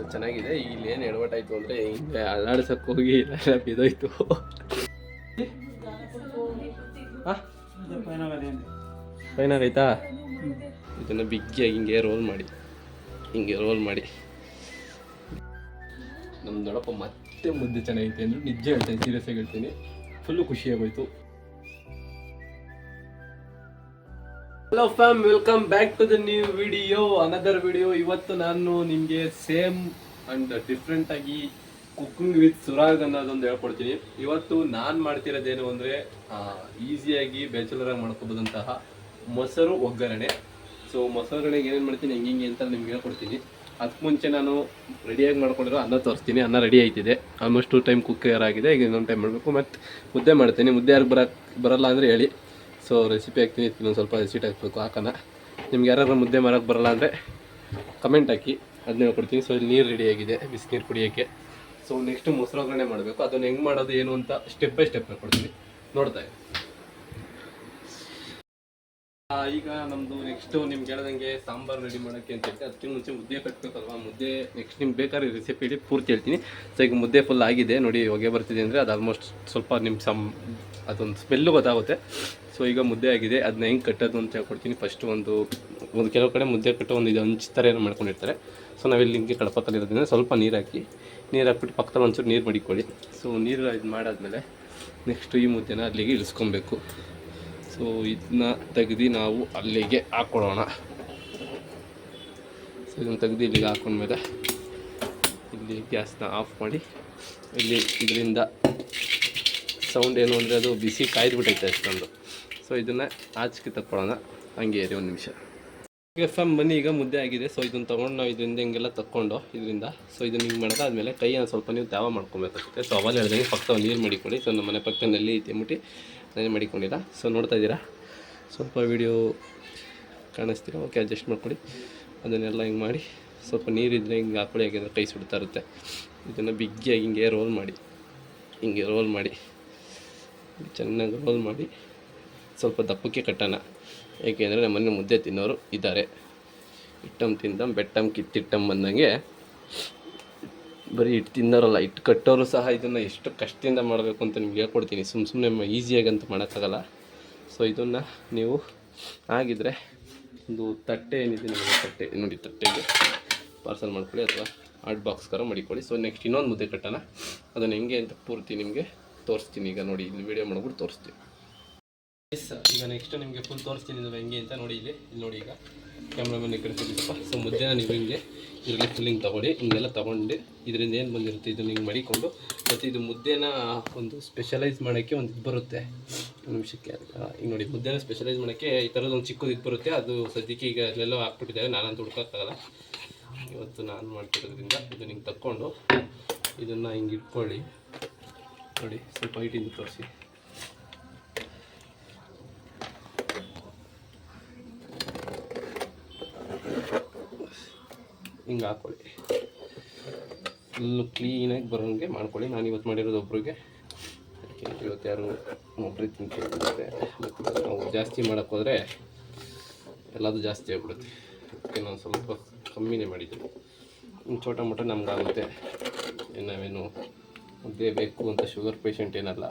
So ಚೆನ್ನಾಗಿದೆ. ಇಲ್ಲಿ ಏನು ಎಡವಟ್ಟಾಯಿತು ಅಂದರೆ ಹಿಂಗೆ ಅಲ್ಲಾಡ್ಸಕ್ಕೆ ಹೋಗಿ ಎಲ್ಲ ಬಿದ್ದೋಯ್ತು. ಹಾಂ ಫೈನಲ್ ಆಯ್ತಾ? ಇದನ್ನು ಬಿಗ್ಗಿಯಾಗಿ ಹಿಂಗೆ ರೋಲ್ ಮಾಡಿ ನಮ್ಮ ದೊಡ್ಡಪ್ಪ ಮತ್ತೆ ಮುದ್ದೆ ಚೆನ್ನಾಗೈತೆ ಅಂದರು. ನಿಜ ಹೇಳ್ತೀನಿ, ಸೀರಿಯಸ್ ಆಗಿ ಹೇಳ್ತೀನಿ, ಫುಲ್ಲು ಖುಷಿಯಾಗೋಯ್ತು. Hello fam, welcome back to the new video, another video. ಇವತ್ತು ನಾನು ನಿಮಗೆ ಸೇಮ್ ಅಂಡ್ ಡಿಫ್ರೆಂಟ್ ಆಗಿ ಕುಕಿಂಗ್ ವಿತ್ ಸುರಾಗ್ ಅನ್ನೋದೊಂದು ಹೇಳ್ಕೊಡ್ತೀನಿ. ಇವತ್ತು ನಾನು ಮಾಡ್ತಿರೋದೇನು ಅಂದರೆ ಈಸಿಯಾಗಿ ಬ್ಯಾಚುಲರಾಗಿ ಮಾಡ್ಕೋಬೋದಂತಹ ಮೊಸರು ಒಗ್ಗರಣೆ. ಸೊ ಮೊಸರುಗಳಿಗೆ ಏನೇನು ಮಾಡ್ತೀನಿ ಹೆಂಗೆ ಅಂತ ನಿಮ್ಗೆ ಹೇಳ್ಕೊಡ್ತೀನಿ. ಅದಕ್ಕೆ ಮುಂಚೆ ನಾನು ರೆಡಿಯಾಗಿ ಮಾಡ್ಕೊಂಡಿರೋ ಅನ್ನ ತೋರಿಸ್ತೀನಿ. ಅನ್ನ ರೆಡಿ ಆಯ್ತಿದೆ, ಆಲ್ಮೋಸ್ಟ್ 2 ಟೈಮ್ ಕುಕ್ಕರ್ ಆಗಿದೆ. ಈಗ ಇನ್ನೊಂದು ಟೈಮ್ ಮಾಡಬೇಕು. ಮತ್ತು ಮುದ್ದೆ ಮಾಡ್ತೀನಿ. ಮುದ್ದೆ ಯಾರು ಬರಲ್ಲ ಅಂದರೆ ಹೇಳಿ, ಸೊ ರೆಸಿಪಿ ಹಾಕ್ತೀನಿ. ಇನ್ನೊಂದು ಸ್ವಲ್ಪ ರೆಸಿಪಿ ಹಾಕಬೇಕು, ಹಾಕೋಣ. ನಿಮ್ಗೆ ಯಾರು ಮುದ್ದೆ ಮಾಡೋಕ್ಕೆ ಬರಲ್ಲ ಅಂದರೆ ಕಮೆಂಟ್ ಹಾಕಿ, ಅದನ್ನ ಹೇಳ್ಕೊಡ್ತೀನಿ. ಸೊ ಇಲ್ಲಿ ನೀರು ರೆಡಿಯಾಗಿದೆ, ಬಿಸಿನೀರು ಕುಡಿಯೋಕ್ಕೆ. ಸೊ ನೆಕ್ಸ್ಟ್ ಮೊಸರು ಒಗ್ಗರಣೆ ಮಾಡಬೇಕು. ಅದನ್ನು ಹೆಂಗೆ ಮಾಡೋದು ಏನು ಅಂತ ಸ್ಟೆಪ್ ಬೈ ಸ್ಟೆಪ್ ಹೇಳ್ಕೊಡ್ತೀನಿ, ನೋಡ್ತಾ ಇದ್ದೀನಿ. ಈಗ ನಮ್ಮದು ನೆಕ್ಸ್ಟು ನಿಮ್ಗೆ ಹೇಳ್ದಂಗೆ ಸಾಂಬಾರು ರೆಡಿ ಮಾಡೋಕ್ಕೆ ಅಂತ ಹೇಳ್ತೀನಿ. ಅದಕ್ಕೆ ಮುಂಚೆ ಮುದ್ದೆ ಕಟ್ಟಬೇಕಲ್ವಾ. ಮುದ್ದೆ ನೆಕ್ಸ್ಟ್ ನಿಮ್ಗೆ ಬೇಕಾದ್ರೆ ರೆಸಿಪಿ ಇಡಿ ಪೂರ್ತಿ ಹೇಳ್ತೀನಿ. ಸೊ ಈಗ ಮುದ್ದೆ ಫುಲ್ ಆಗಿದೆ ನೋಡಿ, ಹೊಗೆ ಬರ್ತಿದೆ ಅಂದರೆ ಅದು ಆಲ್ಮೋಸ್ಟ್ ಸ್ವಲ್ಪ ನಿಮ್ಮ ಅದೊಂದು ಸ್ಮೆಲ್ಲು ಗೊತ್ತಾಗುತ್ತೆ. ಸೊ ಈಗ ಮುದ್ದೆ ಆಗಿದೆ, ಅದನ್ನ ಹೆಂಗೆ ಕಟ್ಟೋದು ಅಂತ ಹೇಳ್ಕೊಡ್ತೀನಿ. ಫಸ್ಟು ಒಂದು ಕೆಲವು ಕಡೆ ಮುದ್ದೆ ಕಟ್ಟೋ ಒಂದು ಇದು ಹಂಚು ಥರ ಏನೋ ಮಾಡ್ಕೊಂಡಿರ್ತಾರೆ. ಸೊ ನಾವಿಲ್ಲಿ ಹಿಂಗೆ ಕಡಪಕ್ಕಲ್ಲಿರೋದ್ರಿಂದ ಸ್ವಲ್ಪ ನೀರು ಹಾಕ್ಬಿಟ್ಟು ಪಕ್ಕದಲ್ಲಿ ಒಂಚೂರು ನೀರು ಮಡಿಕೊಳ್ಳಿ. ಸೊ ನೀರು ಇದು ಮಾಡಾದ್ಮೇಲೆ ನೆಕ್ಸ್ಟು ಈ ಮುದ್ದೆನ ಅಲ್ಲಿಗೆ ಇಳಿಸ್ಕೊಬೇಕು. ಸೊ ಇದನ್ನ ತೆಗೆದು ನಾವು ಅಲ್ಲಿಗೆ ಹಾಕ್ಕೊಳ್ಳೋಣ. ಸೊ ಇದನ್ನು ತೆಗೆದು ಇಲ್ಲಿಗೆ ಹಾಕೊಂಡ್ಮೇಲೆ ಇಲ್ಲಿ ಗ್ಯಾಸ್ನ ಆಫ್ ಮಾಡಿ, ಇಲ್ಲಿ ಇದರಿಂದ ಸೌಂಡ್ ಏನು ಅಂದರೆ ಅದು ಬಿಸಿ ಕಾಯ್ದುಬಿಟ್ಟೈತೆ ಅಷ್ಟೊಂದು. ಸೊ ಇದನ್ನು ಆಚೆಗೆ ತಕ್ಕೊಳ್ಳೋಣ, ಹಂಗೆ ಇರಿ ಒಂದು ನಿಮಿಷ. ಬನ್ನಿ, ಈಗ ಮುದ್ದೆ ಆಗಿದೆ. ಸೊ ಇದನ್ನು ತೊಗೊಂಡು ನಾವು ಇದರಿಂದ ಹಿಂಗೆಲ್ಲ ತಕ್ಕೊಂಡು ಇದರಿಂದ ಸೊ ಇದನ್ನು ಹಿಂಗೆ ಮಾಡೋದಾದ್ಮೇಲೆ ಕೈಯನ್ನು ಸ್ವಲ್ಪ ನೀವು ತ್ಯಾವ ಮಾಡ್ಕೊಬೇಕಾಗುತ್ತೆ. ಸೊ ಅವಲ್ಲಿ ಹೇಳ್ದಂಗೆ ಪಕ್ಕ ನೀರು ಮಾಡಿಕೊಳ್ಳಿ. ಸೊ ನಮ್ಮ ಮನೆ ಪಕ್ಕದಲ್ಲಿ ತೆಂಬಿಟ್ಟು ನಾನೇ ಮಾಡಿಕೊಂಡಿಲ್ಲ. ಸೊ ನೋಡ್ತಾ ಇದ್ದೀರಾ, ಸ್ವಲ್ಪ ವೀಡಿಯೋ ಕಾಣಿಸ್ತೀರಾ? ಓಕೆ, ಅಡ್ಜಸ್ಟ್ ಮಾಡ್ಕೊಳ್ಳಿ. ಅದನ್ನೆಲ್ಲ ಹಿಂಗೆ ಮಾಡಿ ಸ್ವಲ್ಪ ನೀರಿದ್ರೆ ಹಿಂಗೆ ಹಾಕೊಳ್ಳಿ, ಯಾಕೆಂದರೆ ಕೈ ಸುಡ್ತಾ ಇರುತ್ತೆ. ಇದನ್ನು ಬಿಗ್ಗಿಯಾಗಿ ಹಿಂಗೆ ರೋಲ್ ಮಾಡಿ ಚೆನ್ನಾಗಿ ರೋಲ್ ಮಾಡಿ ಸ್ವಲ್ಪ ದಪ್ಪಕ್ಕೆ ಕಟ್ಟೋಣ. ಏಕೆಂದರೆ ನಮ್ಮನೆ ಮುದ್ದೆ ತಿನ್ನೋರು ಇದ್ದಾರೆ. ಇಟ್ಟಮ್ ತಿಂದಮ್ ಬೆಟ್ಟಮ್ ಕಿತ್ತಿಟ್ಟಮ್ ಬಂದಂಗೆ, ಬರೀ ಇಟ್ಟು ತಿನ್ನೋರಲ್ಲ, ಇಟ್ಟು ಕಟ್ಟೋರು ಸಹ ಇದನ್ನು ಎಷ್ಟು ಕಷ್ಟದಿಂದ ಮಾಡಬೇಕು ಅಂತ ನಿಮ್ಗೆ ಹೇಳ್ಕೊಡ್ತೀನಿ. ಸುಮ್ಮನೆ ಈಸಿಯಾಗಂತೂ ಮಾಡೋಕ್ಕಾಗಲ್ಲ. ಸೊ ಇದನ್ನು ನೀವು ಆಗಿದ್ರೆ ಒಂದು ತಟ್ಟೆ ಏನಿದೆ ನಿಮಗೆ, ತಟ್ಟೆ ನೋಡಿ, ತಟ್ಟೆಗೆ ಪಾರ್ಸಲ್ ಮಾಡ್ಕೊಳ್ಳಿ ಅಥವಾ ಹಾಟ್ ಬಾಕ್ಸ್ಗಾರ ಮಾಡಿಕೊಳ್ಳಿ. ಸೊ ನೆಕ್ಸ್ಟ್ ಇನ್ನೊಂದು ಮುದ್ದೆ ಕಟ್ಟೋಣ. ಅದನ್ನು ಹೆಂಗೆ ಅಂತ ಪೂರ್ತಿ ನಿಮಗೆ ತೋರಿಸ್ತೀನಿ. ಈಗ ನೋಡಿ, ಇಲ್ಲಿ ವೀಡಿಯೋ ಮಾಡ್ಬಿಟ್ಟು ತೋರಿಸ್ತೀನಿ. ಈಗ ನೆಕ್ಸ್ಟ್ ನಿಮಗೆ ಫುಲ್ ತೋರಿಸ್ತೀನಿ ಇದು ಹೆಂಗೆ ಅಂತ. ನೋಡಿ ಇಲ್ಲಿ ನೋಡಿ, ಈಗ ಕ್ಯಾಮ್ರಾಮನ್ ಈ ಕಡೆ ಸ್ವಲ್ಪ. ಸೊ ಮುದ್ದೆನ ನೀವು ಹಿಂಗೆ ಇದರಲ್ಲಿ ಫುಲ್ ಹಿಂಗೆ ತೊಗೊಳ್ಳಿ. ಹಿಂಗೆಲ್ಲ ತೊಗೊಂಡು ಇದರಿಂದ ಏನು ಬಂದಿರುತ್ತೆ ಇದನ್ನು ಹಿಂಗೆ ಮಡಿಕೊಂಡು, ಮತ್ತು ಇದು ಮುದ್ದೆನ ಒಂದು ಸ್ಪೆಷಲೈಸ್ ಮಾಡೋಕ್ಕೆ ಒಂದು ಇದು ಬರುತ್ತೆ. ಒಂದು ನಿಮಿಷಕ್ಕೆ ಈಗ ನೋಡಿ, ಮುದ್ದೆನ ಸ್ಪೆಷಲೈಸ್ ಮಾಡೋಕ್ಕೆ ಈ ಥರದ್ದು ಒಂದು ಚಿಕ್ಕದು ಇದು ಬರುತ್ತೆ. ಅದು ಸದ್ಯಕ್ಕೆ ಈಗ ಅಲ್ಲೆಲ್ಲೋ ಹಾಕ್ಬಿಟ್ಟಿದ್ದಾರೆ, ನಾನಂತೂ ಹುಡ್ಕೋಕ್ಕಾಗಲ್ಲ. ಇವತ್ತು ನಾನು ಮಾಡ್ತಿರೋದ್ರಿಂದ ಇದನ್ನು ಹಿಂಗೆ ತಕ್ಕೊಂಡು ಇದನ್ನು ಹಿಂಗೆ ಇಟ್ಕೊಳ್ಳಿ. ನೋಡಿ, ಸ್ವಲ್ಪ ಹೈಟಿಂದ ತೋರಿಸಿ. ಹಿಂಗೆ ಹಾಕ್ಕೊಳ್ಳಿ, ಫುಲ್ಲು ಕ್ಲೀನಾಗಿ ಬರೋಂಗೆ ಮಾಡ್ಕೊಳ್ಳಿ. ನಾನು ಇವತ್ತು ಮಾಡಿರೋದು ಒಬ್ರಿಗೆ, ಇವತ್ತು ಯಾರು ಒಬ್ಬರೇ ತಿಂತಿರ್ತಾರೆ. ಮತ್ತು ನಾವು ಜಾಸ್ತಿ ಮಾಡೋಕ್ಕೆ ಹೋದರೆ ಎಲ್ಲದು ಜಾಸ್ತಿ ಆಗಿಬಿಡುತ್ತೆ. ಅದಕ್ಕೆ ನಾನು ಸ್ವಲ್ಪ ಕಮ್ಮಿನೇ ಮಾಡಿದ್ದೀನಿ. ಚೋಟ ಮೋಟ ನಮಗಾಗುತ್ತೆ. ನಾವೇನು ಮುದ್ದೆ ಬೇಕು ಅಂತ ಶುಗರ್ ಪೇಷಂಟ್ ಏನಲ್ಲ.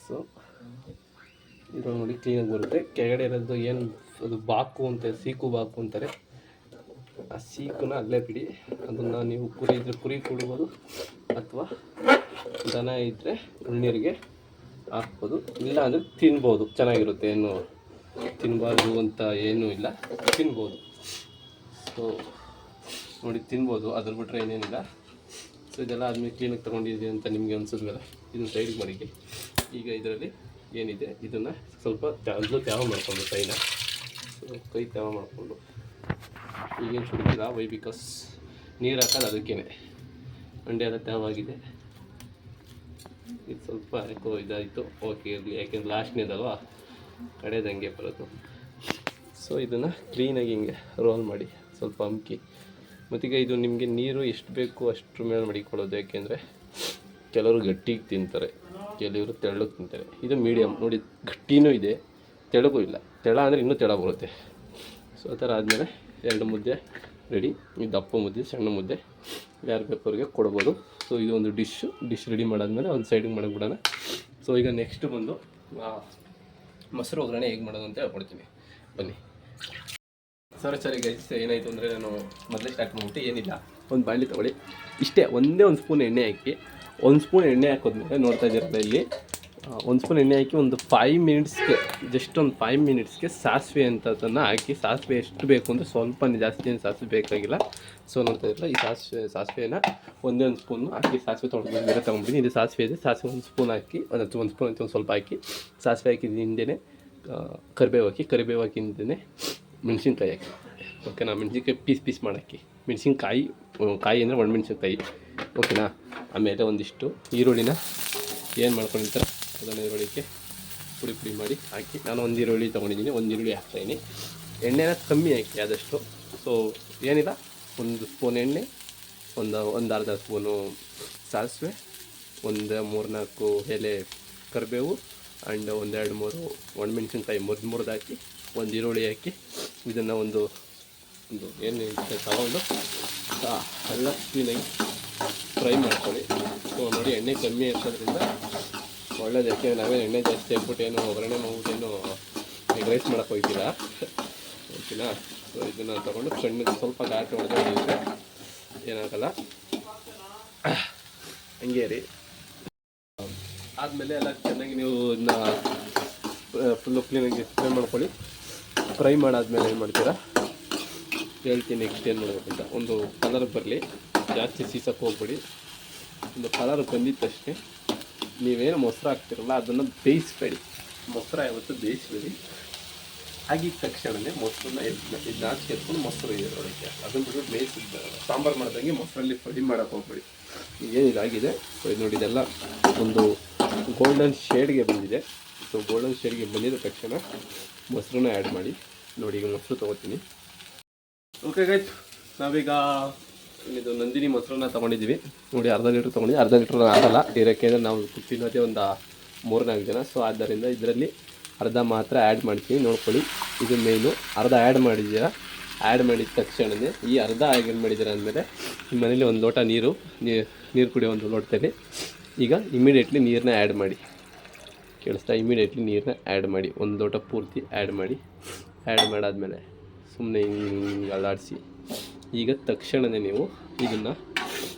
ಸೊ ಇದು ನೋಡಿ ಕ್ಲೀನಾಗಿ ಬರುತ್ತೆ. ಕೆಳಗಡೆ ಇರೋದು ಏನು ಅದು ಬಾಕು ಅಂತ, ಸೀಕು ಬಾಕು ಅಂತಾರೆ. ಆ ಸೀಕನ್ನ ಅಲ್ಲೇ ಬಿಡಿ. ಅದನ್ನು ನೀವು ಕುರಿ ಕೊಡ್ಬೋದು, ಅಥವಾ ದನ ಇದ್ದರೆ ಉಳ್ನೀರಿಗೆ ಹಾಕ್ಬೋದು. ಇಲ್ಲ ಅಂದರೆ ತಿನ್ಬೋದು, ಚೆನ್ನಾಗಿರುತ್ತೆ. ಏನು ತಿನ್ನಬಾರ್ದು ಅಂತ ಏನೂ ಇಲ್ಲ, ತಿನ್ಬೋದು. ಸೊ ನೋಡಿ, ತಿನ್ಬೋದು, ಅದ್ರ ಬಿಟ್ಟರೆ ಏನೇನಿಲ್ಲ. ಸೊ ಇದೆಲ್ಲ ಆದಮೇಲೆ ಕ್ಲೀನಾಗಿ ತೊಗೊಂಡಿದೆ ಅಂತ ನಿಮಗೆ ಅನಿಸಿದ್ಮೇಲೆ ಇದನ್ನು ಸೈಡಿಗೆ ಮಡಿಗೆ. ಈಗ ಇದರಲ್ಲಿ ಏನಿದೆ ಇದನ್ನು ಸ್ವಲ್ಪ ತ್ಯಾವ ಮಾಡಿಕೊಂಡು ಕೈನ, ಸೊ ಕೈ ತ್ಯಾವ ಮಾಡಿಕೊಂಡು ಈಗೇನು ಸುಡ್ತಿಲ್ಲ. ವೈ ಬಿಕಾಸ್ ನೀರು ಹಾಕೋದು ಅದಕ್ಕೇ. ಮಂಡ್ಯ ಎಲ್ಲ ತ್ಯಾವಾಗಿದೆ. ಇದು ಸ್ವಲ್ಪ ಯಾಕೋ ಇದಾಯಿತು. ಓಕೆ ಇರಲಿ, ಯಾಕೆಂದ್ರೆ ಲಾಸ್ಟ್ನೇದಲ್ವ, ಕಡೆದಂಗೆ ಬರೋದು. ಸೊ ಇದನ್ನು ಕ್ಲೀನಾಗಿ ಹಿಂಗೆ ರೋಲ್ ಮಾಡಿ ಸ್ವಲ್ಪ ಹಂಕಿ. ಮತ್ತೀಗ ಇದು ನಿಮಗೆ ನೀರು ಎಷ್ಟು ಬೇಕು ಅಷ್ಟ್ರ ಮೇಲೆ ಮಡಿಕೊಳ್ಳೋದು. ಯಾಕೆಂದರೆ ಕೆಲವರು ಗಟ್ಟಿಗೆ ತಿಂತಾರೆ, ಕೆಲವರು ತೆಳ್ಳಗೆ ತಿಂತಾರೆ. ಇದು ಮೀಡಿಯಮ್ ನೋಡಿ, ಗಟ್ಟಿನೂ ಇದೆ, ತೆಳಗೂ ಇಲ್ಲ. ತೆಳ ಅಂದರೆ ಇನ್ನೂ ತೆಳ ಬರುತ್ತೆ. ಸೊ ಆ ಥರ ಆದಮೇಲೆ 2 ಮುದ್ದೆ ರೆಡಿ. ಈ ದಪ್ಪ ಮುದ್ದೆ, ಸಣ್ಣ ಮುದ್ದೆ ಯಾರು ಬೇಕಾದ್ರಿಗೆ ಕೊಡ್ಬೋದು. ಸೊ ಇದು ಒಂದು ಡಿಶ್ ರೆಡಿ ಮಾಡಾದ್ಮೇಲೆ ಒಂದು ಸೈಡಿಗೆ ಮಾಡಿಬಿಡೋಣ. ಸೊ ಈಗ ನೆಕ್ಸ್ಟ್ ಬಂದು ಮೊಸರು ಒಗ್ಗರಣೆ ಹೇಗೆ ಮಾಡೋದು ಅಂತ ಹೇಳ್ಕೊಡ್ತೀನಿ, ಬನ್ನಿ. ಸರಿ ಗೈಸ್, ಏನಾಯಿತು ಅಂದರೆ ನಾನು ಮೊದಲೇ ಸ್ಟಾರ್ಟ್ ಮಾಡಿಬಿಟ್ಟು ಏನಿಲ್ಲ, ಒಂದು ಬಾಣಲಿ ತೊಗೊಳ್ಳಿ, ಇಷ್ಟೇ ಒಂದೇ ಒಂದು ಸ್ಪೂನ್ ಎಣ್ಣೆ ಹಾಕಿ, ಒಂದು ಸ್ಪೂನ್ ಎಣ್ಣೆ ಹಾಕೋದ್ಮೇಲೆ ನೋಡ್ತಾ ಇದ್ದೀರಲ್ಲ ಇಲ್ಲಿ, ಒಂದು ಸ್ಪೂನ್ ಎಣ್ಣೆ ಹಾಕಿ ಒಂದು 5 ಮಿನಿಟ್ಸ್ಗೆ, ಜಸ್ಟ್ ಒಂದು 5 ಮಿನಿಟ್ಸ್ಗೆ ಸಾಸಿವೆ ಅಂತದನ್ನು ಹಾಕಿ, ಸಾಸಿವೆ ಎಷ್ಟು ಬೇಕು ಅಂದರೆ ಸ್ವಲ್ಪ ಜಾಸ್ತಿ ಏನು ಸಾಸಿವೆ ಬೇಕಾಗಿಲ್ಲ. ಸೊ ನೋಡ್ತಾ ಇದ್ರಲ್ಲ, ಈ ಸಾಸಿವೆನ ಒಂದೇ ಒಂದು ಸ್ಪೂನು ಹಾಕಿ, ಸಾಸಿವೆ ತೊಗೊಂಡು ಬೇರೆ ತೊಗೊಂಡ್ಬಿಡಿ. ಇದು ಸಾಸಿವೆ ಇದೆ, ಸಾಸಿವೆ ಒಂದು ಸ್ಪೂನ್ ಹಾಕಿ, ಒಂದು ಸ್ಪೂನ್ ಅಂತ ಒಂದು ಸ್ವಲ್ಪ ಹಾಕಿ, ಸಾಸಿವೆ ಹಾಕಿದ ಹಿಂದೆ ಕರಿಬೇವು ಹಾಕಿ ಹಿಂದೆ ಮೆಣಸಿನ್ಕಾಯಿ ಹಾಕಿ, ಓಕೆನಾ. ಮೆಣಸಿನ್ಕಾಯಿ ಪೀಸ್ ಮಾಡೋಕ್ಕೆ, ಮೆಣಸಿನ್ಕಾಯಿ ಕಾಯಿ ಅಂದರೆ ಒಣಮೆಣಸಿನ್ಕಾಯಿ, ಓಕೆನಾ. ಆಮೇಲೆ ಒಂದಿಷ್ಟು ಈರುಳ್ಳಿನ ಏನು ಮಾಡ್ಕೊಂಡಿರ್ತಾರೆ ಅದನ್ನು ಈರುಳ್ಳಿಗೆ ಪುಡಿ ಮಾಡಿ ಹಾಕಿ, ನಾನು ಒಂದು ಈರುಳ್ಳಿ ತೊಗೊಂಡಿದ್ದೀನಿ, ಒಂದು ಈರುಳ್ಳಿ ಹಾಕ್ತಾಯಿದ್ದೀನಿ. ಎಣ್ಣೆನ ಕಮ್ಮಿ ಹಾಕಿ ಆದಷ್ಟು. ಸೊ ಏನಿಲ್ಲ, ಒಂದು ಸ್ಪೂನ್ ಎಣ್ಣೆ, ಒಂದು ಅರ್ಧ ಸ್ಪೂನು ಸಾಸಿವೆ, ಒಂದು 3-4 ಎಲೆ ಕರಿಬೇವು, ಆ್ಯಂಡ್ 1-2-3 ಒಣಮೆಣಸಿನ್ಕಾಯಿ ಮುರಿದು ಹಾಕಿ, ಒಂದು ಈರುಳ್ಳಿ ಹಾಕಿ, ಇದನ್ನು ಒಂದು ಏನು ತಗೊಂಡು ಎಲ್ಲ ಕ್ಲೀನಾಗಿ ಫ್ರೈ ಮಾಡ್ಕೊಳ್ಳಿ. ಸೊ ನೋಡಿ, ಎಣ್ಣೆ ಕಮ್ಮಿ ಹಾಕೋದ್ರಿಂದ ಒಳ್ಳೇದು. ಯಾಕೆಂದರೆ ನಾವೇ ಎಣ್ಣೆ ಜಾಸ್ತಿ ಹಾಕ್ಬಿಟ್ಟು ಏನು ಒಗ್ಗರಣೆ ಮಾಡ್ಬಿಟ್ಟು ಎಗ್ ರೈಸ್ ಮಾಡೋಕ್ಕೆ ಹೋಗ್ತೀರ, ಓಕೆನಾ. ಸೊ ಇದನ್ನು ತೊಗೊಂಡು ಸಣ್ಣಗೆ ಸ್ವಲ್ಪ ಘಾಟ್ ಹೊಡೆದ್ರೆ ಏನಾಗಲ್ಲ, ಹಂಗೆ ರೀ. ಆದಮೇಲೆ ಎಲ್ಲ ಚೆನ್ನಾಗಿ ನೀವು ಇದನ್ನ ಫುಲ್ಲು ಕ್ಲೀನಾಗಿ ಫ್ರೈ ಮಾಡ್ಕೊಳ್ಳಿ. ಫ್ರೈ ಮಾಡಾದ್ಮೇಲೆ ಏನು ಮಾಡ್ತೀರಾ ಹೇಳ್ತೀನಿ ನೆಕ್ಸ್ಟ್ ಏನು ಮಾಡಬೇಕು ಅಂತ. ಒಂದು ಕಲರ್ ಬರಲಿ, ಜಾಸ್ತಿ ಸೀಸಕ್ಕೆ ಹೋಗ್ಬಿಡಿ. ಒಂದು ಕಲರ್ ಬಂದಿದ್ದ ತಕ್ಷಣ ನೀವೇನು ಮೊಸರು ಹಾಕ್ತಿರಲ್ಲ ಅದನ್ನು ಬೇಯಿಸ್ಬೇಡಿ. ಮೊಸರು ಯಾವತ್ತು ಬೇಯಿಸ್ಬೇಡಿ. ಆಗಿದ ತಕ್ಷಣವೇ ಮೊಸರನ್ನ ಇದನ್ನ ಹಾಕಿ ಎತ್ಕೊಂಡು ಮೊಸರು ಇದೆ ಒಳಗೆ, ಅದನ್ನು ಬಿಟ್ಟು ಬೇಯಿಸಿದ ಸಾಂಬಾರು ಮಾಡಿದಂಗೆ ಮೊಸರಲ್ಲಿ ಫ್ರೈ ಮಾಡೋಕ್ಕೆ ಹೋಗ್ಬೇಡಿ. ಏನಿದಾಗಿದೆ, ಸೊ ಇದು ನೋಡಿ, ಇದೆಲ್ಲ ಒಂದು ಗೋಲ್ಡನ್ ಶೇಡ್ಗೆ ಬಂದಿದೆ. ಸೊ ಗೋಲ್ಡನ್ ಶೇಡ್ಗೆ ಬಂದಿದ್ದ ತಕ್ಷಣ ಮೊಸರನ್ನ ಆ್ಯಡ್ ಮಾಡಿ. ನೋಡಿ, ಈಗ ಮೊಸರು ತೊಗೋತೀನಿ. ಓಕೆ ಗೈಸ್, ನಾವೀಗ ಇದು ನಂದಿನಿ ಮೊಸರನ್ನ ತೊಗೊಂಡಿದ್ದೀವಿ. ನೋಡಿ, ಅರ್ಧ ಲೀಟ್ರ್ ತೊಗೊಂಡಿದ್ದೀವಿ. ಅರ್ಧ ಲೀಟ್ರ್ ಆಗಲ್ಲ ಇರೋಕ್ಕೆಂದರೆ ನಾವು ತಿನ್ನೋದೇ ಒಂದು 3-4 ಜನ. ಸೊ ಆದ್ದರಿಂದ ಇದರಲ್ಲಿ ಅರ್ಧ ಮಾತ್ರ ಆ್ಯಡ್ ಮಾಡ್ತೀವಿ, ನೋಡ್ಕೊಳ್ಳಿ. ಇದು ಮೇನು ಅರ್ಧ ಆ್ಯಡ್ ಮಾಡಿದ್ದೀರಾ. ಆ್ಯಡ್ ಮಾಡಿದ ತಕ್ಷಣವೇ ಈ ಅರ್ಧ ಏನು ಮಾಡಿದ್ದೀರಾ ಅಂದಮೇಲೆ ನಿಮ್ಮ ಮನೇಲಿ ಒಂದು ಲೋಟ ನೀರು ಕುಡಿಯೋ ಒಂದು ಲೋಟದಲ್ಲಿ ಈಗ ಇಮಿಡಿಯೇಟ್ಲಿ ನೀರನ್ನ ಆ್ಯಡ್ ಮಾಡಿ. ಕೇಳಿಸ್ತಾ? ಇಮಿಡಿಯೇಟ್ಲಿ ನೀರನ್ನ ಆ್ಯಡ್ ಮಾಡಿ, ಒಂದು ಲೋಟ ಪೂರ್ತಿ ಆ್ಯಡ್ ಮಾಡಿ. ಆ್ಯಡ್ ಮಾಡಾದ್ಮೇಲೆ ಸುಮ್ಮನೆ ಹಿಂಗೆ ಅಲ್ಲಾಡಿಸಿ. ಈಗ ತಕ್ಷಣವೇ ನೀವು ಇದನ್ನು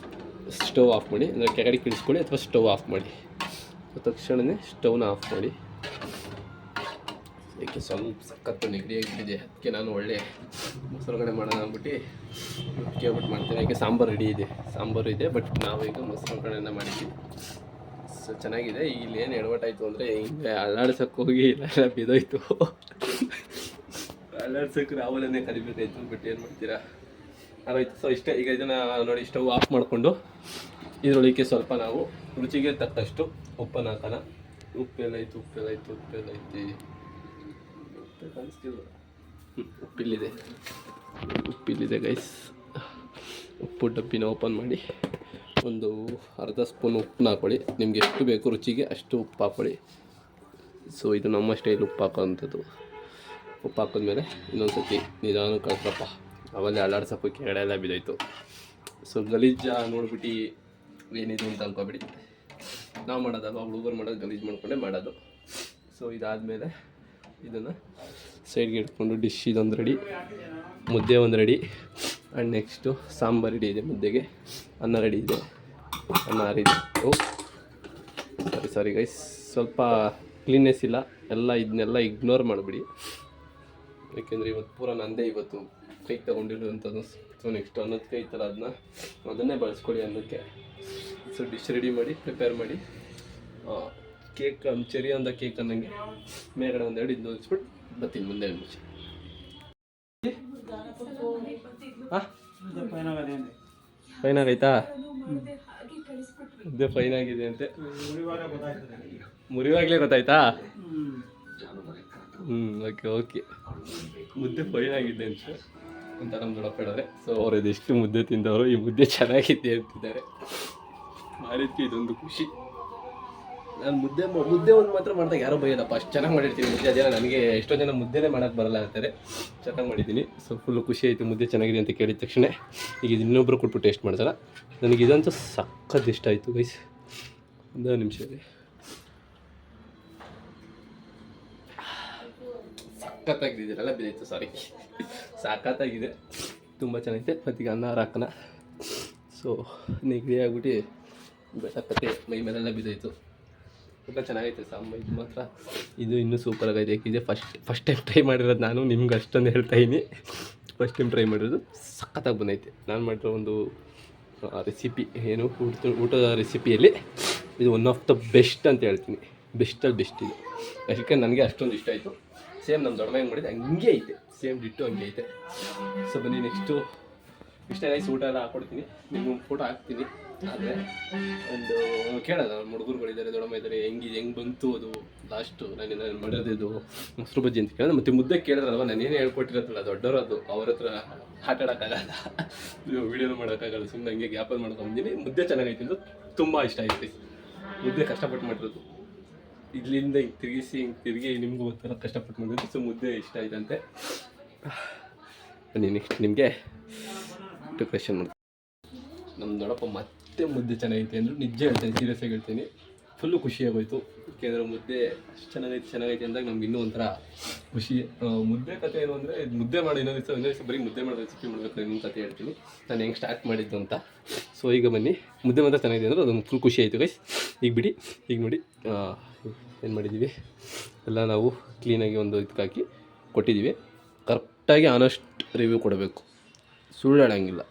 ಸ್ಟವ್ ಆಫ್ ಮಾಡಿ, ಅಂದರೆ ಕೆಳಗಡೆ ಕಿಳಿಸ್ಕೊಳ್ಳಿ ಅಥವಾ ಸ್ಟವ್ ಆಫ್ ಮಾಡಿ. ತಕ್ಷಣವೇ ಸ್ಟವ್ನ ಆಫ್ ಮಾಡಿ. ಏಕೆ ಸ್ವಲ್ಪ ಸಖತ್ತು ನೆಗಡಿಯಾಗಿದೆ, ಅದಕ್ಕೆ ನಾನು ಒಳ್ಳೆ ಮೊಸರುಗಡೆ ಮಾಡೋಣ ಅಂದ್ಬಿಟ್ಟು ಕೇಳ್ಬಿಟ್ಟು ಮಾಡ್ತೀನಿ. ಯಾಕೆ ಸಾಂಬಾರು ರೆಡಿ ಇದೆ, ಸಾಂಬಾರು ಇದೆ, ಬಟ್ ನಾವು ಈಗ ಮೊಸರುಗಡೆನ ಮಾಡಿದ್ದೀವಿ. ಸೊ ಚೆನ್ನಾಗಿದೆ. ಇಲ್ಲಿ ಏನು ಎಡವಟ್ಟಾಯಿತು ಅಂದರೆ ಹಿಂಗೆ ಅಲ್ಲಾಡ್ಸೋಕ್ಕೆ ಹೋಗಿ ಎಲ್ಲ ಬಿದ್ದೋಯ್ತು. ಅಲ್ಲಾಡ್ಸೋಕ್ಕೆ ರಾವಲನ್ನೇ ಕರಿಬೇಕಾಯ್ತು, ಬಟ್ ಏನು ಮಾಡ್ತೀರಾ, ಆಗೋಯ್ತು. ಸೊ ಇಷ್ಟೇ. ಈಗ ಇದನ್ನು ನೋಡಿ, ಸ್ಟವ್ ಆಫ್ ಮಾಡಿಕೊಂಡು ಇದರೊಳಗೆ ಸ್ವಲ್ಪ ನಾವು ರುಚಿಗೆ ತಕ್ಕಷ್ಟು ಉಪ್ಪನ್ನು ಹಾಕೋಣ. ಉಪ್ಪೆಲ್ಲೈತಿ ಕಾಣಿಸ್ತಿಲ್ಲ, ಉಪ್ಪಿಲ್ಲಿದೆ ಗೈಸ್. ಉಪ್ಪು ಡಬ್ಬಿನ ಓಪನ್ ಮಾಡಿ ಒಂದು ಅರ್ಧ ಸ್ಪೂನ್ ಉಪ್ಪನ್ನ ಹಾಕ್ಕೊಳ್ಳಿ. ನಿಮ್ಗೆ ಎಷ್ಟು ಬೇಕು ರುಚಿಗೆ ಅಷ್ಟು ಉಪ್ಪು ಹಾಕ್ಕೊಳ್ಳಿ. ಸೊ ಇದು ನಮ್ಮ ಸ್ಟೈಲ್ ಉಪ್ಪು ಹಾಕೋವಂಥದ್ದು. ಉಪ್ಪು ಹಾಕಿದ್ಮೇಲೆ ಇನ್ನೊಂದು ಸರ್ತಿ ನಿಧಾನ ಕಳ್ಸಪ್ಪ, ಅವಲ್ಲೇ ಅಲ್ಲಾಡ್ಸೋಕ್ಕೆ ಕೆಳಗಡೆ ಎಲ್ಲ ಬಿದ್ದೋಯ್ತು. ಸೊ ಗಲೀಜು ನೋಡ್ಬಿಟ್ಟು ಏನಿದು ಅಂತ ಅನ್ಕೋಬೇಡಿ, ನಾವು ಮಾಡೋದಲ್ವ, ಹುಡುಗರು ಮಾಡೋದು ಗಲೀಜು ಮಾಡ್ಕೊಂಡೇ ಮಾಡೋದು. ಸೊ ಇದಾದಮೇಲೆ ಇದನ್ನು ಸೈಡ್ಗೆ ಇಟ್ಕೊಂಡು ಡಿಶ್ ಇದೊಂದು ರೆಡಿ, ಮುದ್ದೆ ಒಂದು ready, and next sambar ready ಇದೆ, ಮುದ್ದೆಗೆ ಅನ್ನ ರೆಡಿ ಇದೆ, ಅನ್ನ ಆರಿದೆ. ಸಾರಿ ಗೈಸ್, ಸ್ವಲ್ಪ ಕ್ಲೀನ್ನೆಸ್ ಇಲ್ಲ, ಇದನ್ನೆಲ್ಲ ಇಗ್ನೋರ್ ಮಾಡಿಬಿಡಿ. ಯಾಕೆಂದರೆ ಇವತ್ತು ಪೂರ ನಂದೇ ಇವತ್ತು ಕೈ ತೊಗೊಂಡಿರುವಂಥದ್ದು. ಸೊ ನೆಕ್ಸ್ಟ್ ಅನ್ನದ ಕೈ ಥರ ಅದನ್ನೇ ಬಳಸ್ಕೊಳ್ಳಿ ಅನ್ನಕ್ಕೆ. ಸೊ ಡಿಶ್ ರೆಡಿ ಮಾಡಿ, ಪ್ರಿಪೇರ್ ಮಾಡಿ. ಕೇಕ್ ಚೆರಿ ಅಂದ ಕೇಕ್ ಅನ್ನಂಗೆ ಮೇಲ್ಗಡೆ 1-2 ಇದು ಹಚ್ಬಿಟ್ಟು ಬರ್ತೀನಿ ಮುಂದೆ ನಿಮಿಷ. ಫೈನ್ ಆಗೈತಾ? ಮುದ್ದೆ ಫೈನ್ ಆಗಿದೆ ಅಂತೆ, ಮುರಿವಾಗಲೇ ಗೊತ್ತಾಯ್ತಾ? ಓಕೆ ಮುದ್ದೆ ಫೈನ್ ಆಗಿದೆ ಅಂತ ಅಂತ ನಮ್ಮ ದೊಡ್ಡಪ್ಪ ಹೇಳಿದ್ರೆ. ಸೊ ಅವ್ರು ಇದೆಷ್ಟು ಮುದ್ದೆ ತಿಂದವರು ಈ ಮುದ್ದೆ ಚೆನ್ನಾಗಿದೆ ಅಂತಿದ್ದಾರೆ. ಆ ರೀತಿ ಇದೊಂದು ಖುಷಿ. ನಾನು ಮುದ್ದೆ ಒಂದು ಮಾತ್ರ ಮಾಡಿದಾಗ ಯಾರೋ ಬೈಯಲ್ಲಪ್ಪ, ಅಷ್ಟು ಚೆನ್ನಾಗಿ ಮಾಡಿರ್ತೀನಿ ಮುದ್ದೆ. ಅದೇನೋ ನನಗೆ ಎಷ್ಟೋ ಜನ ಮುದ್ದೆನೇ ಮಾಡೋಕ್ಕೆ ಬರಲ್ಲ ಅಂತಾರೆ, ಚೆನ್ನಾಗಿ ಮಾಡಿದ್ದೀನಿ. ಸೊ ಫುಲ್ಲು ಖುಷಿ ಆಯಿತು ಮುದ್ದೆ ಚೆನ್ನಾಗಿದೆ ಅಂತ ಕೇಳಿದ ತಕ್ಷಣ. ಈಗ ಇದು ಇನ್ನೊಬ್ಬರು ಕೊಟ್ಬಿಟ್ಟು ಟೇಸ್ಟ್ ಮಾಡ್ತಾರೆ. ನನಗೆ ಇದಂತೂ ಸಖತ್ ಇಷ್ಟ ಆಯಿತು ಗೈಸ್. ಒಂದು ನಿಮಿಷ ರೀ, ಸಖತ್ತಾಗಿದ್ದೀರಲ್ಲ ಬಿದ್ದಾಯಿತು, ಸಾರಿ, ಸಖತ್ತಾಗಿದೆ, ತುಂಬ ಚೆನ್ನಾಗಿದೆ. ಮತ್ತೀಗ ಅನ್ನ ಹಾಕೋಣ. ಸೊ ನೆಗಡಿ ಆಗ್ಬಿಟ್ಟು ಬೆಟ್ಟಕತ್ತೆ ಮೈ ಮೇಲೆಲ್ಲ ಬಿದ್ದಾಯಿತು. ತುಂಬ ಚೆನ್ನಾಗೈತೆ ಸಾಂಬ. ಇದು ಮಾತ್ರ ಇದು ಇನ್ನೂ ಸೂಪರಾಗೈತೆ. ಯಾಕಿದೆ ಫಸ್ಟ್ ಟೈಮ್ ಟ್ರೈ ಮಾಡಿರೋದು ನಾನು, ನಿಮ್ಗೆ ಅಷ್ಟೊಂದು ಹೇಳ್ತಾಯಿನಿ. ಫಸ್ಟ್ ಟೈಮ್ ಟ್ರೈ ಮಾಡಿರೋದು ಸಖತ್ತಾಗಿ ಬಂದೈತೆ. ನಾನು ಮಾಡಿರೋ ಒಂದು ರೆಸಿಪಿ ಏನು ಊಟದ ರೆಸಿಪಿಯಲ್ಲಿ ಇದು ಒನ್ ಆಫ್ ದ ಬೆಸ್ಟ್ ಅಂತ ಹೇಳ್ತೀನಿ. ಬೆಸ್ಟಲ್ಲಿ ಬೆಸ್ಟ್ ಇದು. ಯಾಕೆ ನನಗೆ ಅಷ್ಟೊಂದು ಇಷ್ಟ ಆಯಿತು. ಸೇಮ್ ನಮ್ಮ ದೊಡ್ಡ ಹೆಂಗೆ ಮಾಡಿದೆ ಹಂಗೆ ಐತೆ, ಸೇಮ್ ಡಿಟ್ಟು ಹಂಗೆ ಐತೆ. ಸೊ ಬನ್ನಿ ನೆಕ್ಸ್ಟು ಇಷ್ಟ ಗೈಸ್, ಊಟ ಎಲ್ಲ ಹಾಕ್ಕೊಡ್ತೀನಿ, ನಿಮ್ಗೆ ಒಂದು ಫೋಟೋ ಹಾಕ್ತೀನಿ. ಆದರೆ ಒಂದು ಕೇಳೋದು ನಮ್ಮ ಹುಡುಗರುಗಳಿದ್ದಾರೆ, ದೊಡ್ಡಮ್ಮ ಇದ್ದಾರೆ, ಹೆಂಗೆ ಬಂತು ಅದು ಲಾಸ್ಟು ನಾನು ಮಾಡೋದಿದ್ದು ಮೊಸರು ಬಜ್ಜಿ ಅಂತ ಕೇಳಿದ್ರೆ. ಮತ್ತು ಮುದ್ದೆ ಕೇಳಿದ್ರಲ್ವ, ನಾನೇನು ಹೇಳ್ಕೊಟ್ಟಿರತ್ತಲ್ಲ ದೊಡ್ಡವರು, ಅದು ಅವ್ರ ಹತ್ರ ಆಟ ಆಡೋಕ್ಕಾಗಲ್ಲ, ವೀಡಿಯೋನು ಮಾಡೋಕ್ಕಾಗಲ್ಲ, ಸುಮ್ಮನೆ ಹಂಗೆ ಗ್ಯಾಪಲ್ಲಿ ಮಾಡ್ಕೊಂಡ್ಬಂದಿನಿ. ಮುದ್ದೆ ಚೆನ್ನಾಗೈತೆ ಅಂತ ತುಂಬ ಇಷ್ಟ ಆಯ್ತು. ಮುದ್ದೆ ಕಷ್ಟಪಟ್ಟು ಮಾಡಿರೋದು, ಇಲ್ಲಿಂದ ಹಿಂಗೆ ತಿರುಗಿ ನಿಮಗೂ ಒಂಥರ ಕಷ್ಟಪಟ್ಟು ಮಾಡಿರೋದು. ಸೊ ಮುದ್ದೆ ಇಷ್ಟ ಆಯ್ತಂತೆ. ಬನ್ನಿ ನೆಕ್ಸ್ಟ್ ನಿಮಗೆ ಕ್ವೆಶ್ಚನ್ ಮಾಡ್ತೀನಿ. ನಮ್ಮ ದೊಡ್ಡಪ್ಪ ಮತ್ತೆ ಮುದ್ದೆ ಚೆನ್ನಾಗೈತೆ ಅಂದರು. ನಿಜ ಹೇಳ್ತೀನಿ, ಸೀರಿಯಸ್ ಆಗಿ ಹೇಳ್ತೀನಿ, ಫುಲ್ಲು ಖುಷಿಯಾಗೋಯ್ತು. ಯಾಕೆಂದರೆ ಮುದ್ದೆ ಅಷ್ಟು ಚೆನ್ನಾಗೈತೆ ಅಂದಾಗ ನಮ್ಗೆ ಇನ್ನೂ ಒಂಥರ ಖುಷಿ. ಮುದ್ದೆ ಕತೆ ಏನು ಅಂದರೆ, ಮುದ್ದೆ ಮಾಡಿ ಇನ್ನೊಂದು ದಿವಸ ಬರೀ ಮುದ್ದೆ ಮಾಡೋ ರೆಸಿಪಿ ಮಾಡಬೇಕು ಇನ್ನೊಂದು ಕತೆ ಹೇಳ್ತೀನಿ, ನಾನು ಹೆಂಗೆ ಸ್ಟಾರ್ಟ್ ಮಾಡಿದ್ದು ಅಂತ. ಸೊ ಈಗ ಬನ್ನಿ, ಮುದ್ದೆ ಮಾತ್ರ ಚೆನ್ನಾಗಿದೆ ಅಂದರೆ ಅದೊಂದು ಫುಲ್ ಖುಷಿ ಆಯಿತು ಗೈಸ್. ಈಗ ಬಿಡಿ, ಈಗ ನೋಡಿ ಏನು ಮಾಡಿದ್ದೀವಿ ಎಲ್ಲ ನಾವು ಕ್ಲೀನಾಗಿ ಒಂದು ಇದಕ್ಕೆ ಹಾಕಿ ಕೊಟ್ಟಿದ್ದೀವಿ. ಕರೆಕ್ಟಾಗಿ ಆನೆಸ್ಟ್ ರಿವ್ಯೂ ಕೊಡಬೇಕು, ಸುಳ್ಳಾಡಂಗಿಲ್ಲ.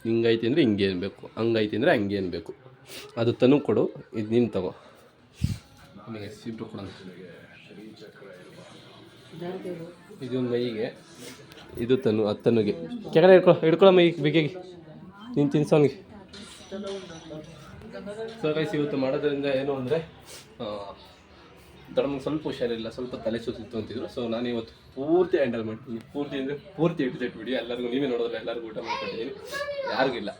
ಹಿಂಗೈತೆ ಅಂದರೆ ಹಿಂಗೆ ಅನ್ಬೇಕು, ಹಂಗೈತೆ ಅಂದರೆ ಹಂಗೆ ಅನ್ಬೇಕು. ಅದು ತನು ಕೊಡು, ಇದು ನೀನು ತಗೋ. ನಿಮಗೆ ಸಿಟ್ಟು ಕೊಡೋಣ. ಇದೊಂದು ಮೈಗೆ, ಇದು ತನು, ಅದು ತನುಗೆ. ಕೆಳಗಡೆ ಹಿಡ್ಕೊಳ್ಳೋ ಮೈ ಬಿಗಿಗೆ, ನೀನು ತಿನ್ಸೋನಿಗೆ. ಸೊ ಗೈಸ್, ಇವತ್ತು ಮಾಡೋದ್ರಿಂದ ಏನು ಅಂದರೆ ದೊಡ್ಡಮ್ಮಗೆ ಸ್ವಲ್ಪ ಹುಷಾರಿಲ್ಲ, ಸ್ವಲ್ಪ ತಲೆ ಸುತ್ತಿತ್ತು ಅಂತಿದ್ರು. ಸೊ ನಾನು ಇವತ್ತು ಪೂರ್ತಿ ಹ್ಯಾಂಡಲ್ ಮಾಡ್ತೀನಿ. ಪೂರ್ತಿ ಅಂದರೆ ಪೂರ್ತಿ ಇಟ್ಟು ವಿಡಿಯೋ ಎಲ್ಲರಿಗೂ ನೀವೇ ನೋಡೋದ್ರೆ ಎಲ್ಲರಿಗೂ ಊಟ ಮಾಡ್ಕೊಟ್ಟಿದ್ದೀನಿ. ಯಾರಿಗಿಲ್ಲ,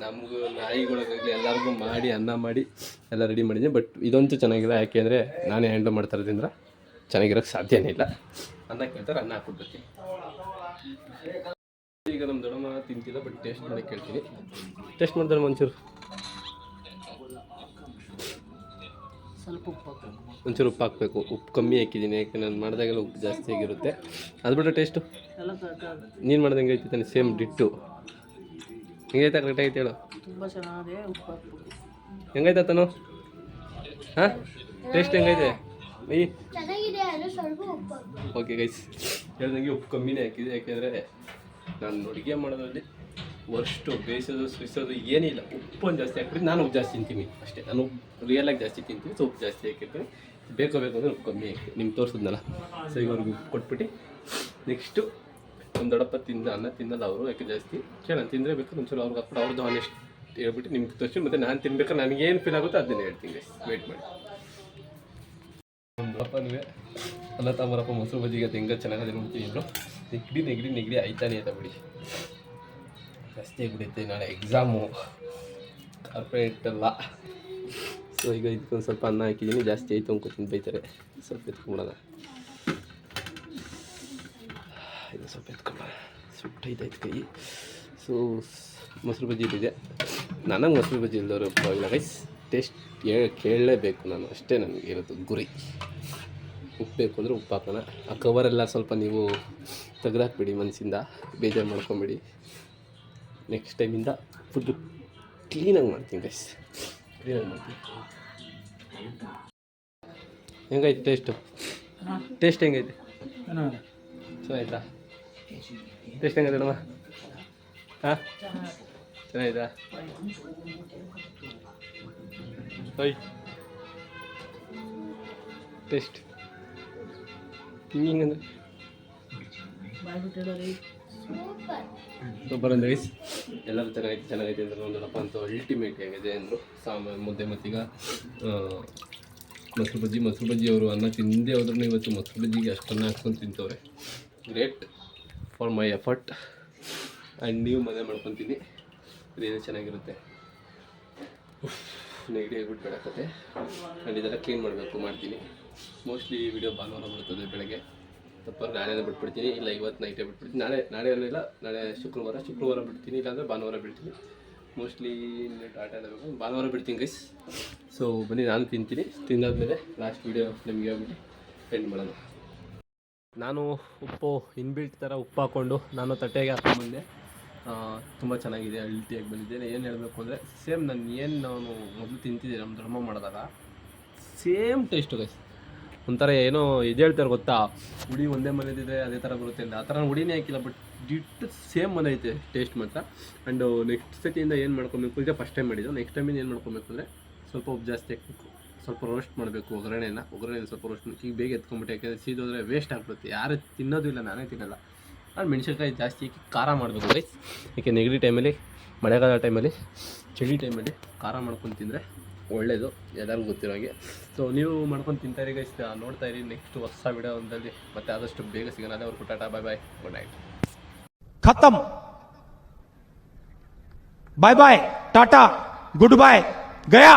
ನಮಗೂ ನಾಯಿಗಳಿಗಾಗಲಿ ಎಲ್ಲರಿಗೂ ಮಾಡಿ ಅನ್ನ ಮಾಡಿ ಎಲ್ಲ ರೆಡಿ ಮಾಡಿದ್ದೀನಿ. ಬಟ್ ಇದಂತೂ ಚೆನ್ನಾಗಿಲ್ಲ, ಯಾಕೆ ಅಂದರೆ ನಾನೇ ಹ್ಯಾಂಡಲ್ ಮಾಡ್ತಾ ಇರೋದ್ರಿಂದ ಚೆನ್ನಾಗಿರೋಕ್ಕೆ ಸಾಧ್ಯನೇ ಇಲ್ಲ. ಅನ್ನ ಕೇಳ್ತಾರೆ, ಅನ್ನ ಹಾಕ್ಬಿಡ್ತೀನಿ. ಈಗ ನಮ್ಮ ದೊಡ್ಡಮ್ಮ ತಿಂತಿಲ್ಲ, ಬಟ್ ಟೇಸ್ಟ್ ಮಾಡಿ ಕೇಳ್ತೀನಿ. ಟೇಸ್ಟ್ ಮಾಡಿದ್ರೆ ಒಂಚೂರು ಒಂಚೂರು ಉಪ್ಪು ಹಾಕಬೇಕು. ಉಪ್ಪು ಕಮ್ಮಿ ಹಾಕಿದ್ದೀನಿ, ಯಾಕೆ ನಾನು ಮಾಡಿದಾಗೆಲ್ಲ ಉಪ್ಪು ಜಾಸ್ತಿ ಆಗಿರುತ್ತೆ. ಅದು ಬಿಟ್ಟರೆ ಟೇಸ್ಟು ನೀನು ಮಾಡ್ದಂಗೆ ಐತಿ ತಾನೆ, ಸೇಮ್ ಡಿಟ್ಟು. ಹೆಂಗೈತಾ? ಕರೆಕ್ಟಾಗೈತೆ ಹೇಳು. ಹೆಂಗೈತಾ ತಾನು? ಹಾಂ, ಟೇಸ್ಟ್ ಹೆಂಗೈತೆ? ಓಕೆ ಗೈಸ್, ಹೇಳ್ದಂಗೆ ಉಪ್ಪು ಕಮ್ಮಿನೇ ಹಾಕಿದೆ. ಯಾಕೆಂದರೆ ನಾನು ಅಡುಗೆ ಮಾಡೋದ್ರಲ್ಲಿ ವರ್ಷು ಬೇಯಿಸೋದು ಸುರಿಸೋದು ಏನಿಲ್ಲ. ಉಪ್ಪು ಒಂದು ಜಾಸ್ತಿ ಹಾಕ್ಬಿಟ್ಟು ನಾನು ಉಪ್ಪು ಜಾಸ್ತಿ ತಿಂತೀನಿ ಅಷ್ಟೇ. ನಾನು ರಿಯಲಾಗಿ ಜಾಸ್ತಿ ತಿಂತೀನಿ, ಸೊ ಉಪ್ಪು ಜಾಸ್ತಿ ಹಾಕಿರ್ತೀನಿ. ಬೇಕು ಅಂದರೆ ಉಪ್ಪು ಕಮ್ಮಿ ಹಾಕಿ ನಿಮ್ಗೆ ತೋರಿಸಿದ್ನಲ್ಲ. ಸೊ ಈಗ ಅವ್ರಿಗೆ ಉಪ್ಪು ಕೊಟ್ಬಿಟ್ಟು ನೆಕ್ಸ್ಟು ಒಂದು ದೊಡ್ಡಪ್ಪ ಅನ್ನ ತಿನ್ನಲ್ಲ ಅವರು, ಯಾಕೆ ಜಾಸ್ತಿ ಕೇಳೋಣ ತಿಂದರೆ ಬೇಕಾದ್ರೆ ಒಂಚೂರು ಅವ್ರಿಗೆ ಹಾಕ್ಬಿಟ್ಟು ಅವ್ರದ್ದು ಆನೆಸ್ಟ್ ಹೇಳ್ಬಿಟ್ಟು ನಿಮ್ಗೆ ತೋರಿಸಿ. ಮತ್ತು ನಾನು ತಿನ್ಬೇಕಾದ್ರೆ ನನಗೇನು ಫೀಲ್ ಆಗುತ್ತೋ ಅದನ್ನೇ ಹೇಳ್ತೀನಿ ಗೈಸ್, ವೇಟ್ ಮಾಡಿ. ಒಂದು ದೊಡ್ಡಪ್ಪನಿಗೆ ಅನ್ನ ತಾಂಬರಪ್ಪ ಮೊಸರು ಬಜ್ಜಿಗೆ ಅದು ಹೆಂಗೆ ಚೆನ್ನಾಗಿದೆ ನೋಡ್ತೀನಿ ಅಂದರು. ನೆಗಡಿ ಆಯ್ತಾನೆ ಆಯ್ತಾ ಬಿಡಿ, ಜಾಸ್ತಿ ಆಗಿಬಿಡುತ್ತೆ. ನಾಳೆ ಎಕ್ಸಾಮು, ಕಾರ್ಪೊರೇಟ್ ಅಲ್ಲ. ಸೊ ಈಗ ಇದಕ್ಕೊಂದು ಸ್ವಲ್ಪ ಅನ್ನ ಹಾಕಿದ್ದೀನಿ, ಜಾಸ್ತಿ ಆಯಿತು ಅನ್ಕೋತೀನಿ, ಬೈತಾರೆ. ಸ್ವಲ್ಪ ಎತ್ಕೊಂಬಿಡೋಣ, ಇದು ಸ್ವಲ್ಪ ಎತ್ಕೊಂಬ, ಸುಟ್ಟೈತಾಯ್ತು ಕೈ. ಸೊ ಮೊಸರು ಬಜ್ಜಿ ಇಲ್ಲಿದೆ. ನನಗೆ ಮೊಸರು ಬಜ್ಜಿ ಇಲ್ದವರು ಇಲ್ಲ ಗೈಸ್, ಟೇಸ್ಟ್ ಕೇಳಲೇಬೇಕು ನಾನು, ಅಷ್ಟೇ ನನಗೆ ಇರೋದು ಗುರಿ. ಉಪ್ಪು ಬೇಕು ಅಂದರೆ ಉಪ್ಪು ಹಾಕೋಣ. ಆ ಕವರೆಲ್ಲ ಸ್ವಲ್ಪ ನೀವು ತೆಗೆದಾಕ್ಬಿಡಿ, ಮನಸ್ಸಿಂದ ಬೇಜಾರು ಮಾಡ್ಕೊಂಬಿಡಿ. ನೆಕ್ಸ್ಟ್ ಟೈಮಿಂದ ಫುಡ್ಡು ಕ್ಲೀನಾಗಿ ಮಾಡ್ತೀನಿ ಗೈಸ್, ಕ್ಲೀನಾಗಿ ಮಾಡ್ತೀನಿ. ಹೆಂಗೈತೆ ಟೇಸ್ಟು? ಟೇಸ್ಟ್ ಹೆಂಗೈತೆ? ಚೆನ್ನಾಯ್ತಾ? ಟೇಸ್ಟ್ ಹೆಂಗೈತೆ ಅಮ್ಮ? ಹಾಂ, ಚೆನ್ನಾಯ್ತಾ? ಓಯ್ ಟೇಸ್ಟ್ ಹಿಂಗಂದ್ರೆ ಸೂಪರ್ ಅಂದ್ರೆ ಗೈಸ್. ಎಲ್ಲರೂ ಚೆನ್ನಾಗೈತೆ ಅಂದ್ರೆ ಒಂದು ದೊಡ್ಡಪ್ಪ ಅಂತೂ ಅಲ್ಟಿಮೇಟ್ ಆಗಿದೆ ಅಂದರು. ಮುದ್ದೆ ಮತ್ತೀಗ ಮೊಸರು ಬಜ್ಜಿ ಅವರು ಅನ್ನ ತಿಂದೇ ಹೋದ್ರೂ ಇವತ್ತು ಮೊಸರು ಬಜ್ಜಿಗೆ ಅಷ್ಟನ್ನು ಹಾಕ್ಕೊಂಡು ತಿಂತವ್ರೆ. Great for my effort. And ನೀವು ಮನೆ ಮಾಡ್ಕೊತೀನಿ, ಇದೇನು ಚೆನ್ನಾಗಿರುತ್ತೆ. ನೆಗಡಿ ಆಗಿಬಿಟ್ಟು ಬೇಡಕತ್ತೆ. ಆ್ಯಂಡ್ ಇದೆಲ್ಲ ಕ್ಲೀನ್ ಮಾಡಬೇಕು, ಮಾಡ್ತೀನಿ. ಮೋಸ್ಟ್ಲಿ ವಿಡಿಯೋ ಭಾನುವಾರ ಬರ್ತದೆ ಬೆಳಗ್ಗೆ. ತಪ್ಪಾಗಿ ನಾಳೆನೇ ಬಿಟ್ಬಿಡ್ತೀನಿ, ಇಲ್ಲ ಇವತ್ತು ನೈಟೇ ಬಿಟ್ಬಿಡ್ತೀನಿ. ನಾಳೆ ಇಲ್ಲ, ನಾಳೆ ಶುಕ್ರವಾರ ಬಿಡ್ತೀನಿ, ಇಲ್ಲಾಂದರೆ ಭಾನುವಾರ ಬಿಡ್ತೀನಿ. ಮೋಸ್ಟ್ಲಿ ಟಾಟಾ ಬೇಕು, ಭಾನುವಾರ ಬಿಡ್ತೀನಿ ಗೈಸ್. ಸೊ ಬನ್ನಿ, ನಾನು ತಿಂತೀನಿ. ತಿಂದಾದ್ಮೇಲೆ ಲಾಸ್ಟ್ ವೀಡಿಯೋ ನಿಮಗೆ ಹೇಳ್ಬಿಟ್ಟು ಎಂಡ್ ಮಾಡೋಣ. ನಾನು ಉಪ್ಪು ಇನ್ಬಿಲ್ಟ್ ಥರ ಉಪ್ಪು ಹಾಕ್ಕೊಂಡು ನಾನು ತಟ್ಟೆಗೆ ಹಾಕ್ಕೊಂಡ್ಬಂದೆ. ತುಂಬ ಚೆನ್ನಾಗಿದೆ, ಹೆಲ್ತಿಯಾಗಿ ಬಂದಿದ್ದೇನೆ. ಏನು ಹೇಳಬೇಕು ಅಂದರೆ ಸೇಮ್ ನಾನು ಮೊದಲು ತಿಂತಿದ್ದೆ ನಮ್ಮ ಧರ್ಮ ಮಾಡಿದಾಗ ಸೇಮ್ ಟೇಸ್ಟು ಗೈಸ್. ಒಂಥರ ಏನೋ ಇದು ಹೇಳ್ತಾರೆ ಗೊತ್ತಾ, ಹುಡಿ ಒಂದೇ ಮನೆದಿದೆ ಅದೇ ಥರ ಬರುತ್ತೆ ಅಂತ. ಆ ಥರ ಹುಡಿನೇ ಹಾಕಿಲ್ಲ, ಬಟ್ ಡಿಟ್ಟು ಸೇಮ್ ಬಂದೈತೆ ಟೇಸ್ಟ್ ಮಾತ್ರ. ಆ್ಯಂಡ್ ನೆಕ್ಸ್ಟ್ ಸತಿಯಿಂದ ಏನು ಮಾಡ್ಕೊಬೇಕು, ಈಗ ಫಸ್ಟ್ ಟೈಮ್ ಮಾಡಿದ್ದು. ನೆಕ್ಸ್ಟ್ ಟೈಮಿಂದ ಏನು ಮಾಡ್ಕೊಬೇಕು ಅಂದರೆ ಸ್ವಲ್ಪ ಉಪ್ಪು ಜಾಸ್ತಿ ಹಾಕಬೇಕು, ಸ್ವಲ್ಪ ರೋಸ್ಟ್ ಮಾಡಬೇಕು. ಒಗ್ಗರಣೆನ ಸ್ವಲ್ಪ ರೋಸ್ಟ್ ಮಾಡಿ ಈಗ ಬೇಗ ಎತ್ಕೊಂಡ್ಬಿಟ್ಟು, ಯಾಕೆಂದರೆ ಸೀದೋದ್ರೆ ವೇಸ್ಟ್ ಆಗ್ಬಿಡುತ್ತೆ. ಯಾರು ತಿನ್ನೋದು ಇಲ್ಲ, ನಾನೇ ತಿನ್ನಲ್ಲ. ಆ್ಯಂಡ್ ಮೆಣಸಿನ್ಕಾಯಿ ಜಾಸ್ತಿ ಹಾಕಿ ಖಾರ ಮಾಡಬೇಕು ಗೈಸ್. ಏಕೆ ನೆಗಡಿ ಟೈಮಲ್ಲಿ, ಮಳೆಗಾಲ ಟೈಮಲ್ಲಿ, ಚಳಿ ಟೈಮಲ್ಲಿ ಖಾರ ಮಾಡ್ಕೊಂಡು ತಿಂದರೆ ಒಳ್ಳೆಯದು, ಎಲ್ಲರಿಗೂ ಗೊತ್ತಿರೋ ಹಾಗೆ. ಸೊ ನೀವು ಮಾಡ್ಕೊಂಡು ತಿಂತಾಯಿರಿ ಗೈಸ್, ನೋಡ್ತಾಯಿರಿ. ನೆಕ್ಸ್ಟ್ ಹೊಸ ವಿಡಿಯೋದಲ್ಲಿ ಮತ್ತೆ ಆದಷ್ಟು ಬೇಗ ಸಿಗೋಣ. ಅದೇ ಟಾಟಾ, ಬಾಯ್ ಬಾಯ್, ಗುಡ್ ನೈಟ್. खत्म, बाय बाय, टाटा, गुड बाय, गया.